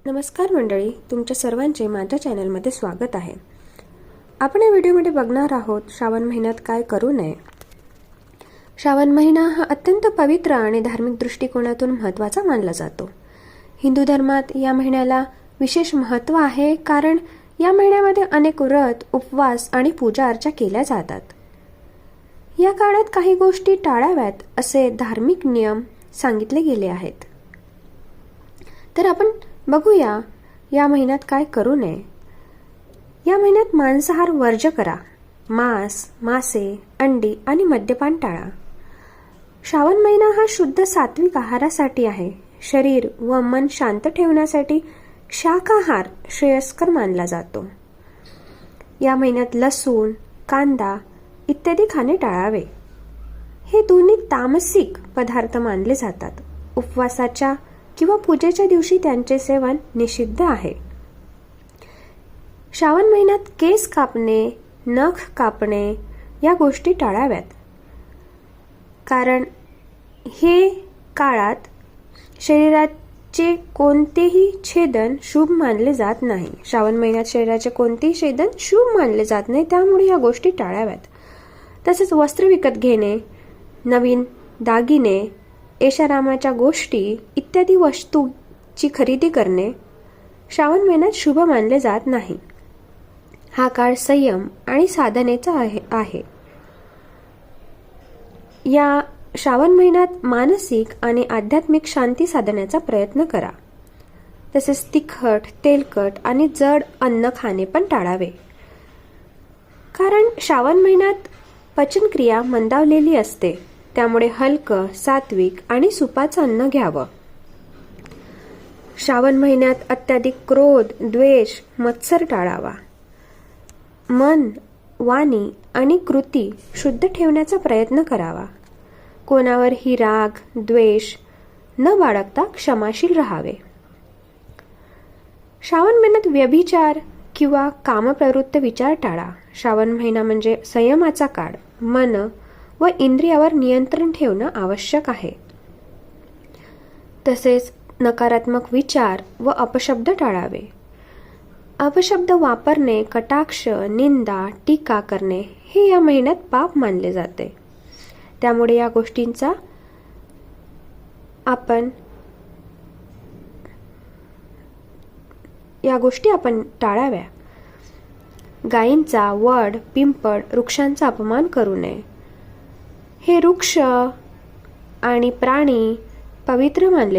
नमस्कार मंडळी, तुमच्या सर्वांचे माझ्या चॅनलमध्ये स्वागत आहे. आपण या व्हिडिओमध्ये बघणार आहोत श्रावण महिन्यात काय करू नये. श्रावण महिना हा अत्यंत पवित्र आणि धार्मिक दृष्टिकोनातून महत्त्वाचा मानला जातो. हिंदू धर्मात या महिन्याला विशेष महत्त्व आहे, कारण या महिन्यामध्ये अनेक व्रत, उपवास आणि पूजा अर्चा केल्या जातात. या काळात काही गोष्टी टाळाव्यात असे धार्मिक नियम सांगितले गेले आहेत. तर आपण बघूया या महिन्यात काय करू नये. या महिन्यात मांसाहार वर्ज्य करा. मांस, मासे, अंडी आणि मद्यपान टाळा. श्रावण महिना हा शुद्ध सात्विक आहारासाठी आहे. शरीर व मन शांत ठेवण्यासाठी शाकाहार श्रेयस्कर मानला जातो. या महिन्यात लसूण, कांदा इत्यादी खाणे टाळावे. हे दोन्ही तामसिक पदार्थ मानले जातात. उपवासाच्या किंवा पूजेच्या दिवशी त्यांचे सेवन निषिद्ध आहे. श्रावण महिन्यात केस कापणे, नख कापणे या गोष्टी टाळाव्यात, कारण हे काळात शरीराचे कोणतेही छेदन शुभ मानले जात नाही. श्रावण महिन्यात शरीराचे कोणतेही छेदन शुभ मानले जात नाही, त्यामुळे या गोष्टी टाळाव्यात. तसेच वस्त्र विकत घेणे, नवीन दागिने, ऐशारामाच्या गोष्टी इत्यादी वस्तूची खरेदी करणे श्रावण महिन्यात शुभ मानले जात नाही. हा काळ संयम आणि साधनेचा आहे. या श्रावण महिन्यात मानसिक आणि आध्यात्मिक शांती साधण्याचा प्रयत्न करा. तसेच तिखट, तेलकट आणि जड अन्न खाणे पण टाळावे, कारण श्रावण महिन्यात पचनक्रिया मंदावलेली असते. त्यामुळे हलकं, सात्विक आणि सुपाचं अन्न घ्यावं. श्रावण महिन्यात अत्याधिक क्रोध, द्वेष, मत्सर टाळावा. मन, वाणी आणि कृती शुद्ध ठेवण्याचा प्रयत्न करावा. कोणावरही राग, द्वेष न बाळगता क्षमाशील राहावे. श्रावण महिन्यात व्यभिचार किंवा कामप्रवृत्त विचार टाळा. श्रावण महिना म्हणजे संयमाचा काळ. मन व इंद्रियावर नियंत्रण ठेवणं आवश्यक आहे. तसेच नकारात्मक विचार व अपशब्द टाळावे. अपशब्द वापरणे, कटाक्ष, निंदा, टीका करणे हे या महिन्यात पाप मानले जाते. त्यामुळे या गोष्टी आपण टाळाव्या. गायींचा, वड, पिंपळ वृक्षांचा अपमान करू नये. हे वृक्ष आणि प्राणी पवित्र मानले